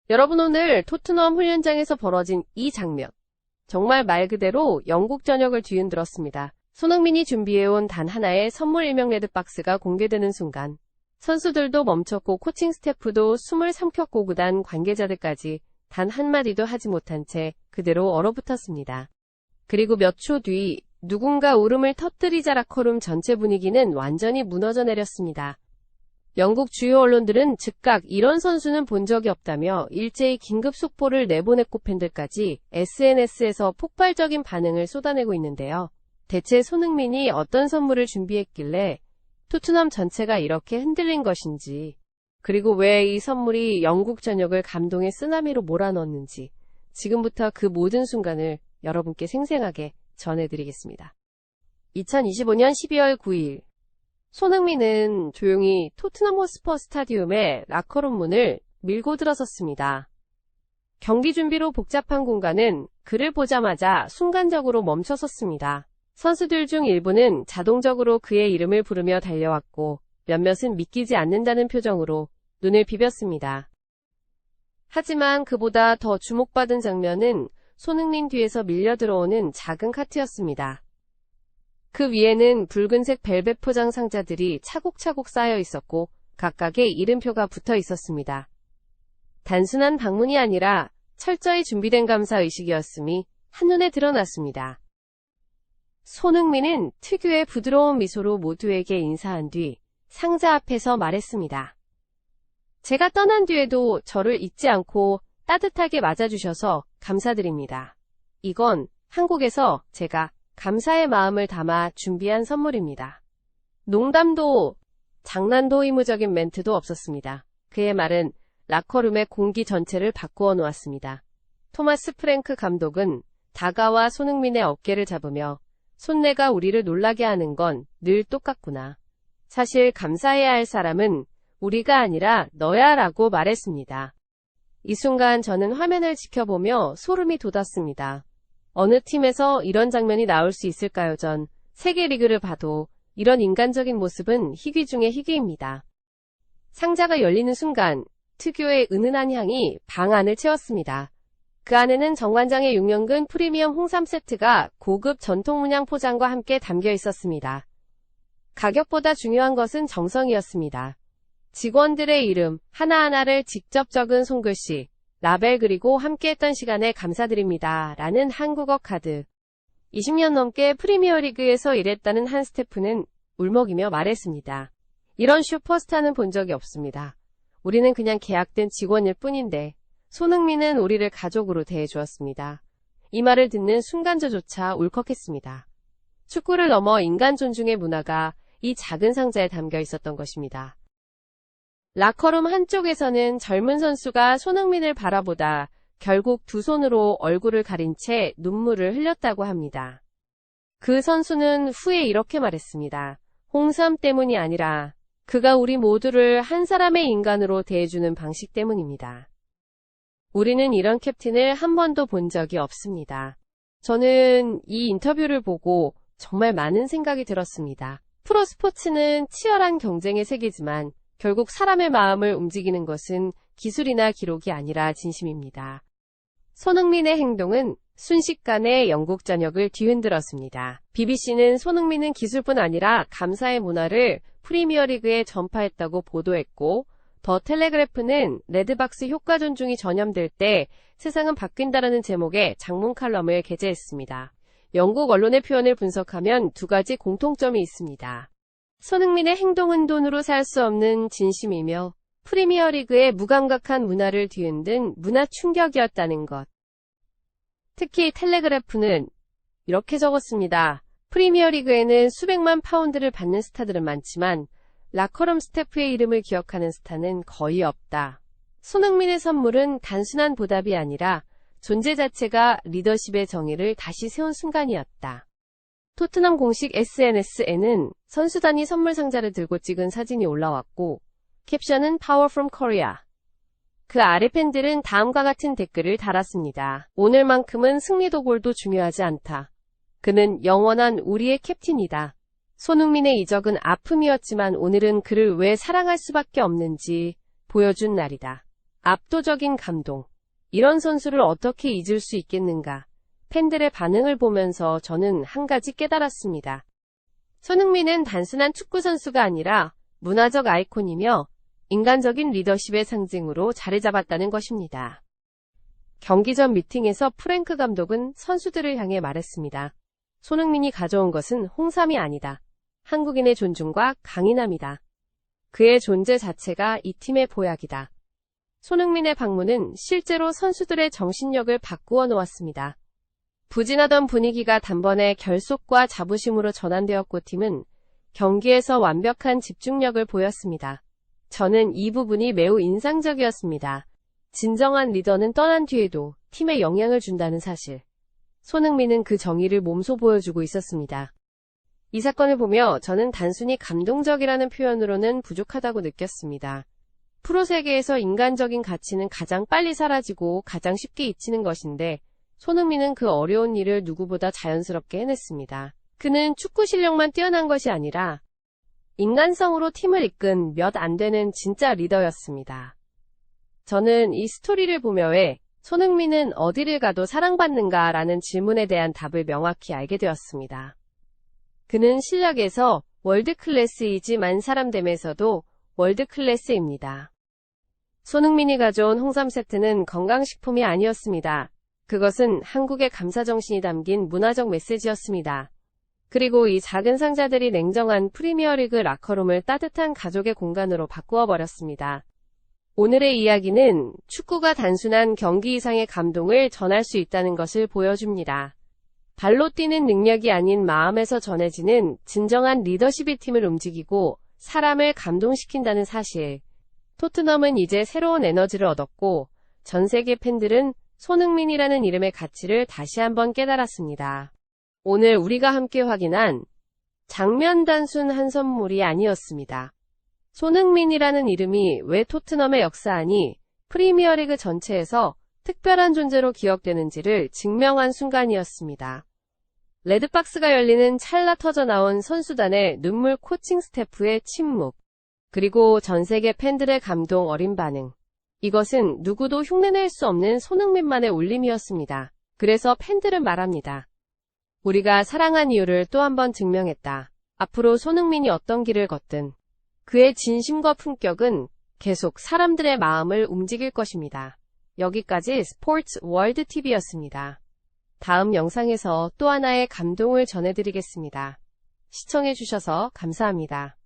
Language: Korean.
여러분, 오늘 토트넘 훈련장에서 벌어진 이 장면. 정말 말 그대로 영국 전역을 뒤흔들었습니다. 손흥민이 준비해온 단 하나의 선물 일명 레드박스가 공개되는 순간 선수들도 멈췄고 코칭 스태프도 숨을 삼켰고 구단 관계자들까지 단 한마디도 하지 못한 채 그대로 얼어붙었습니다. 그리고 몇 초 뒤 누군가 울음을 터뜨리자 라커룸 전체 분위기는 완전히 무너져 내렸습니다. 영국 주요 언론들은 즉각 이런 선수는 본 적이 없다며 일제히 긴급 속보를 내보냈고 팬들까지 SNS에서 폭발적인 반응을 쏟아내고 있는데요. 대체 손흥민이 어떤 선물을 준비했길래 토트넘 전체가 이렇게 흔들린 것인지, 그리고 왜 이 선물이 영국 전역을 감동의 쓰나미로 몰아넣었는지 지금부터 그 모든 순간을 여러분께 생생하게 전해드리겠습니다. 2025년 12월 9일 손흥민은 조용히 토트넘 호스퍼 스타디움의 라커룸 문을 밀고 들어섰습니다. 경기 준비로 복잡한 공간은 그를 보자마자 순간적으로 멈춰섰습니다. 선수들 중 일부는 자동적으로 그의 이름을 부르며 달려왔고 몇몇은 믿기지 않는다는 표정으로 눈을 비볐습니다. 하지만 그보다 더 주목받은 장면은 손흥민 뒤에서 밀려 들어오는 작은 카트였습니다. 그 위에는 붉은색 벨벳 포장 상자들이 차곡차곡 쌓여 있었고 각각의 이름표가 붙어 있었습니다. 단순한 방문이 아니라 철저히 준비된 감사의식이었음이 한눈에 드러났습니다. 손흥민은 특유의 부드러운 미소로 모두에게 인사한 뒤 상자 앞에서 말했습니다. 제가 떠난 뒤에도 저를 잊지 않고 따뜻하게 맞아주셔서 감사드립니다. 이건 한국에서 제가 감사의 마음을 담아 준비한 선물입니다. 농담도 장난도 의무적인 멘트도 없었습니다. 그의 말은 라커룸의 공기 전체를 바꾸어 놓았습니다. 토마스 프랭크 감독은 다가와 손흥민의 어깨를 잡으며 손내가 우리를 놀라게 하는 건 늘 똑같구나. 사실 감사해야 할 사람은 우리가 아니라 너야 라고 말했습니다. 이 순간 저는 화면을 지켜보며 소름이 돋았습니다. 어느 팀에서 이런 장면이 나올 수 있을까요? 전 세계 리그를 봐도 이런 인간적인 모습은 희귀 중의 희귀입니다. 상자가 열리는 순간 특유의 은은한 향이 방 안을 채웠습니다. 그 안에는 정관장의 6년근 프리미엄 홍삼 세트가 고급 전통 문양 포장과 함께 담겨 있었습니다. 가격보다 중요한 것은 정성이었습니다. 직원들의 이름 하나하나를 직접 적은 손글씨, 라벨 그리고 함께했던 시간에 감사드립니다. 라는 한국어 카드. 20년 넘게 프리미어리그에서 일했다는 한 스태프는 울먹이며 말했습니다. 이런 슈퍼스타는 본 적이 없습니다. 우리는 그냥 계약된 직원일 뿐인데 손흥민은 우리를 가족으로 대해주었습니다. 이 말을 듣는 순간 저조차 울컥했습니다. 축구를 넘어 인간 존중의 문화가 이 작은 상자에 담겨 있었던 것입니다. 라커룸 한쪽에서는 젊은 선수가 손흥민을 바라보다 결국 두 손으로 얼굴을 가린 채 눈물을 흘렸다고 합니다. 그 선수는 후에 이렇게 말했습니다. 홍삼 때문이 아니라 그가 우리 모두를 한 사람의 인간으로 대해주는 방식 때문입니다. 우리는 이런 캡틴을 한 번도 본 적이 없습니다. 저는 이 인터뷰를 보고 정말 많은 생각이 들었습니다. 프로스포츠는 치열한 경쟁의 세계지만 결국 사람의 마음을 움직이는 것은 기술이나 기록이 아니라 진심입니다. 손흥민의 행동은 순식간에 영국 전역을 뒤흔들었습니다. BBC는 손흥민은 기술뿐 아니라 감사의 문화를 프리미어리그에 전파했다고 보도했고, 더 텔레그래프는 레드박스 효과 존중이 전염될 때 세상은 바뀐다라는 제목의 장문 칼럼을 게재했습니다. 영국 언론의 표현을 분석하면 두 가지 공통점이 있습니다. 손흥민의 행동은 돈으로 살 수 없는 진심이며 프리미어리그의 무감각한 문화를 뒤흔든 문화 충격이었다는 것. 특히 텔레그래프는 이렇게 적었습니다. 프리미어리그에는 수백만 파운드를 받는 스타들은 많지만 라커룸 스태프의 이름을 기억하는 스타는 거의 없다. 손흥민의 선물은 단순한 보답이 아니라 존재 자체가 리더십의 정의를 다시 세운 순간이었다. 토트넘 공식 SNS에는 선수단이 선물 상자를 들고 찍은 사진이 올라왔고, 캡션은 Power from Korea. 그 아래 팬들은 다음과 같은 댓글을 달았습니다. 오늘만큼은 승리도 골도 중요하지 않다. 그는 영원한 우리의 캡틴이다. 손흥민의 이적은 아픔이었지만 오늘은 그를 왜 사랑할 수밖에 없는지 보여준 날이다. 압도적인 감동. 이런 선수를 어떻게 잊을 수 있겠는가. 팬들의 반응을 보면서 저는 한 가지 깨달았습니다. 손흥민은 단순한 축구 선수가 아니라 문화적 아이콘이며 인간적인 리더십의 상징으로 자리 잡았다는 것입니다. 경기 전 미팅에서 프랭크 감독은 선수들을 향해 말했습니다. 손흥민이 가져온 것은 홍삼이 아니다. 한국인의 존중과 강인함이다. 그의 존재 자체가 이 팀의 보약이다. 손흥민의 방문은 실제로 선수들의 정신력을 바꾸어 놓았습니다. 부진하던 분위기가 단번에 결속과 자부심으로 전환되었고 팀은 경기에서 완벽한 집중력을 보였습니다. 저는 이 부분이 매우 인상적이었습니다. 진정한 리더는 떠난 뒤에도 팀에 영향을 준다는 사실. 손흥민은 그 정의를 몸소 보여주고 있었습니다. 이 사건을 보며 저는 단순히 감동적이라는 표현으로는 부족하다고 느꼈습니다. 프로 세계에서 인간적인 가치는 가장 빨리 사라지고 가장 쉽게 잊히는 것인데 손흥민은 그 어려운 일을 누구보다 자연스럽게 해냈습니다. 그는 축구 실력만 뛰어난 것이 아니라 인간성으로 팀을 이끈 몇 안 되는 진짜 리더였습니다. 저는 이 스토리를 보며 왜 손흥민은 어디를 가도 사랑받는가 라는 질문에 대한 답을 명확히 알게 되었습니다. 그는 실력에서 월드클래스이지만 사람됨에서도 월드클래스입니다. 손흥민이 가져온 홍삼 세트는 건강식품이 아니었습니다. 그것은 한국의 감사정신이 담긴 문화적 메시지였습니다. 그리고 이 작은 상자들이 냉정한 프리미어리그 라커룸을 따뜻한 가족의 공간으로 바꾸어 버렸습니다. 오늘의 이야기는 축구가 단순한 경기 이상의 감동을 전할 수 있다는 것을 보여줍니다. 발로 뛰는 능력이 아닌 마음에서 전해지는 진정한 리더십이 팀을 움직이고 사람을 감동시킨다는 사실. 토트넘은 이제 새로운 에너지를 얻었고 전 세계 팬들은 손흥민이라는 이름의 가치를 다시 한번 깨달았습니다. 오늘 우리가 함께 확인한 장면 단순 한 선물이 아니었습니다. 손흥민이라는 이름이 왜 토트넘의 역사 아니 프리미어리그 전체에서 특별한 존재로 기억되는지를 증명한 순간이었습니다. 레드박스가 열리는 찰나 터져나온 선수단의 눈물, 코칭 스태프의 침묵, 그리고 전 세계 팬들의 감동 어린 반응. 이것은 누구도 흉내낼 수 없는 손흥민만의 울림이었습니다. 그래서 팬들은 말합니다. 우리가 사랑한 이유를 또 한 번 증명했다. 앞으로 손흥민이 어떤 길을 걷든 그의 진심과 품격은 계속 사람들의 마음을 움직일 것입니다. 여기까지 스포츠 월드 TV였습니다. 다음 영상에서 또 하나의 감동을 전해드리겠습니다. 시청해주셔서 감사합니다.